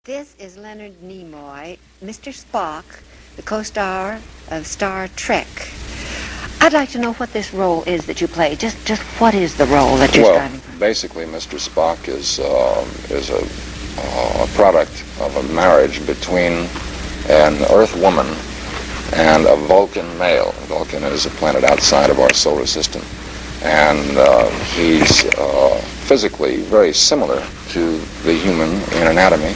This is Leonard Nimoy, Mr. Spock, the co-star of Star Trek. I'd like to know what this role is that you play. Just what is the role that you're striving for? Well, basically, Mr. Spock is a product of a marriage between an Earth woman and a Vulcan male. Vulcan is a planet outside of our solar system, and he's physically very similar to the human in anatomy,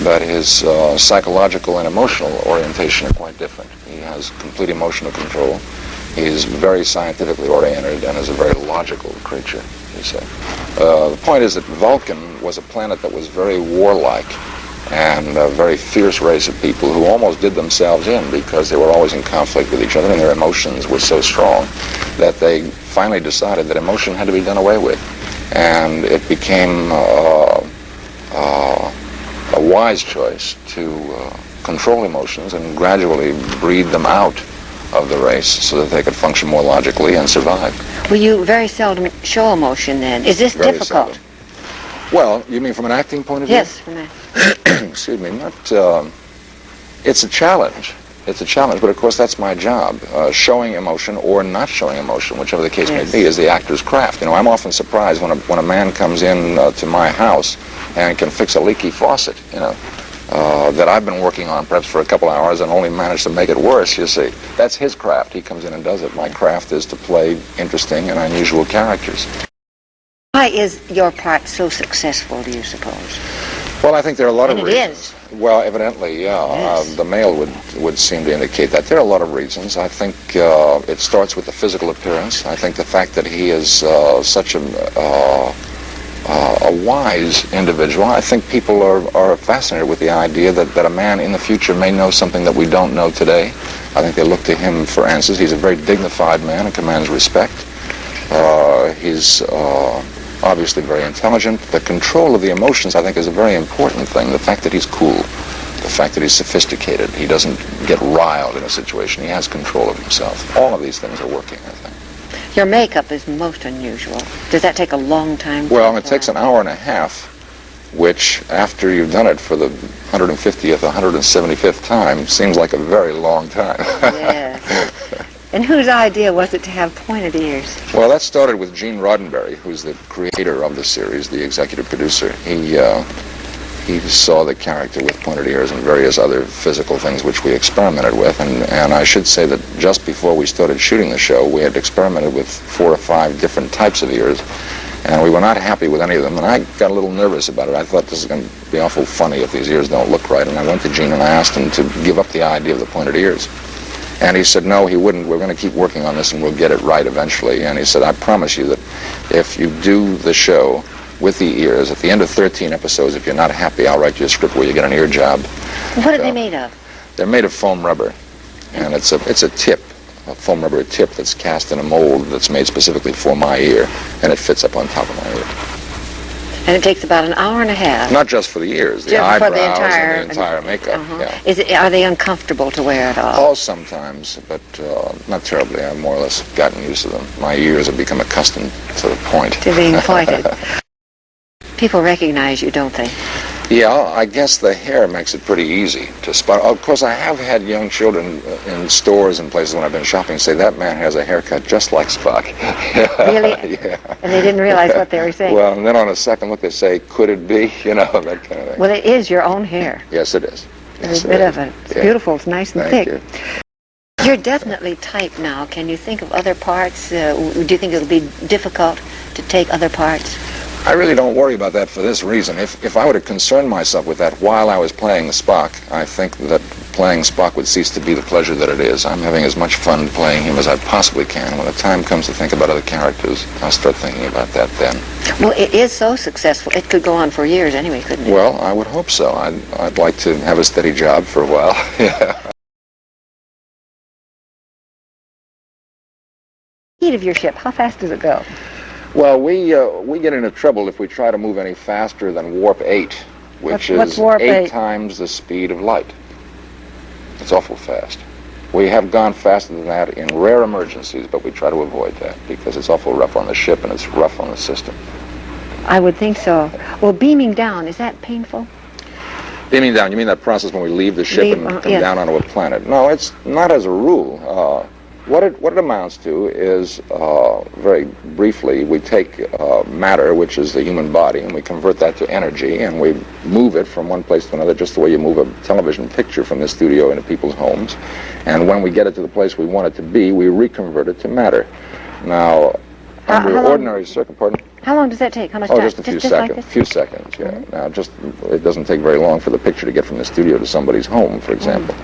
but his psychological and emotional orientation are quite different. He has complete emotional control. He's very scientifically oriented and is a very logical creature, you say. The point is that Vulcan was a planet that was very warlike and a very fierce race of people who almost did themselves in because they were always in conflict with each other and their emotions were so strong that they finally decided that emotion had to be done away with. And it became a wise choice to control emotions and gradually breed them out of the race so that they could function more logically and survive. Well, you very seldom show emotion then. Is this Very difficult? seldom. Well, you mean from an acting point of view? Yes, from that. Excuse me, it's a challenge. It's a challenge, but of course that's my job. Showing emotion or not showing emotion, whichever the case may be, is the actor's craft. You know, I'm often surprised when a man comes in to my house and can fix a leaky faucet, you know, that I've been working on perhaps for a couple hours and only managed to make it worse, you see. That's his craft. He comes in and does it. My craft is to play interesting and unusual characters. Why is your part so successful, do you suppose? Well, I think there are a lot of reasons. It is. Well, evidently, yeah. Yes. The male would seem to indicate that. There are a lot of reasons. I think it starts with the physical appearance. I think the fact that he is such a wise individual. I think people are fascinated with the idea that a man in the future may know something that we don't know today. I think they look to him for answers. He's a very dignified man and commands respect. He's obviously very intelligent. The control of the emotions, I think, is a very important thing. The fact that he's cool, the fact that he's sophisticated, he doesn't get riled in a situation, he has control of himself. All of these things are working, I think. Your makeup is most unusual. Does that take a long time? Well, it takes an hour and a half, which, after you've done it for the 150th, 175th time, seems like a very long time. Yes. And whose idea was it to have pointed ears? Well, that started with Gene Roddenberry, who's the creator of the series, the executive producer. He saw the character with pointed ears and various other physical things which we experimented with. And I should say that just before we started shooting the show, we had experimented with 4 or 5 different types of ears. And we were not happy with any of them. And I got a little nervous about it. I thought this is going to be awful funny if these ears don't look right. And I went to Gene and I asked him to give up the idea of the pointed ears. And he said, no, he wouldn't. We're going to keep working on this and we'll get it right eventually. And he said, I promise you that if you do the show with the ears, at the end of 13 episodes, if you're not happy, I'll write you a script where you get an ear job. What are they made of? They're made of foam rubber. And it's a tip, a foam rubber tip that's cast in a mold that's made specifically for my ear. And it fits up on top of my ear. And it takes about an hour and a half. Not just for the ears, the Just eyebrows for the entire, and the entire makeup. Yeah. Are they uncomfortable to wear at all? Oh, sometimes, but not terribly. I've more or less gotten used to them. My ears have become accustomed to the point. To being pointed. People recognize you, don't they? Yeah, I guess the hair makes it pretty easy to spot. Of course, I have had young children in stores and places when I've been shopping say, that man has a haircut just like Spock. Really? Yeah. And they didn't realize what they were saying? Well, and then on a second look they say, could it be? You know, that kind of thing. Well, it is your own hair. Yes, it is. Every bit of it. It's beautiful. It's nice and Thank thick. you. You're definitely typed now. Can you think of other parts? Do you think it'll be difficult to take other parts? I really don't worry about that for this reason. If I were to concern myself with that while I was playing the Spock, I think that playing Spock would cease to be the pleasure that it is. I'm having as much fun playing him as I possibly can. When the time comes to think about other characters, I'll start thinking about that then. Well, it is so successful. It could go on for years anyway, couldn't it? Well, I would hope so. I'd like to have a steady job for a while. Yeah. Speed of your ship, how fast does it go? Well, we get into trouble if we try to move any faster than warp 8, which is warp 8 times the speed of light. It's awful fast. We have gone faster than that in rare emergencies, but we try to avoid that because it's awful rough on the ship and it's rough on the system. I would think so. Well, beaming down, is that painful? You mean that process when we leave the ship and come yes. down onto a planet? No, it's not as a rule. What it amounts to is, very briefly, we take matter, which is the human body, and we convert that to energy, and we move it from one place to another, just the way you move a television picture from the studio into people's homes. And when we get it to the place we want it to be, we reconvert it to matter. Now, under ordinary circumstances... How long does that take? How much time? time? Just a few seconds. Like few seconds, yeah. Now, it doesn't take very long for the picture to get from the studio to somebody's home, for example.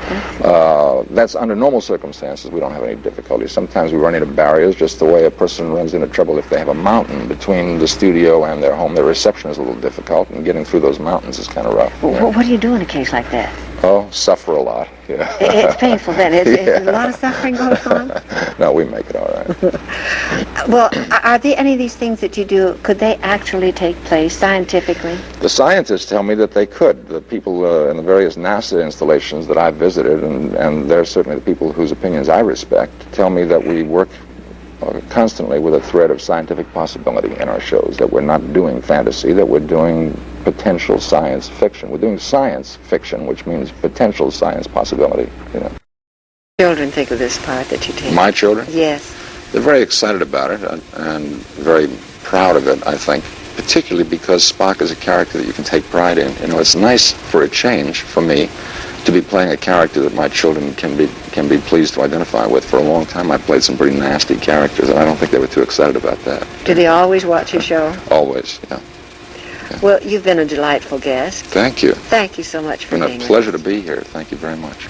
That's under normal circumstances. We don't have any difficulty. Sometimes we run into barriers, just the way a person runs into trouble if they have a mountain between the studio and their home. Their reception is a little difficult, and getting through those mountains is kind of rough. What do you do in a case like that? Oh, suffer a lot, yeah. It's painful then. It's a lot of suffering goes on? No, we make it all right. Well, are there any of these things that you do, could they actually take place scientifically? The scientists tell me that they could. The people in the various NASA installations that I've visited, and they're certainly the people whose opinions I respect, tell me that we work constantly with a thread of scientific possibility in our shows, that we're not doing fantasy, that we're doing potential science fiction. We're doing science fiction, which means potential science possibility, you know. Children think of this part that you take. My children? Yes. They're very excited about it and very proud of it, I think, particularly because Spock is a character that you can take pride in. You know, it's nice for a change for me to be playing a character that my children can be pleased to identify with. For a long time, I played some pretty nasty characters, and I don't think they were too excited about that. Do they always watch your show? Always, yeah. Well, you've been a delightful guest. Thank you. Thank you so much for being here. It's been a pleasure to be here. Thank you very much.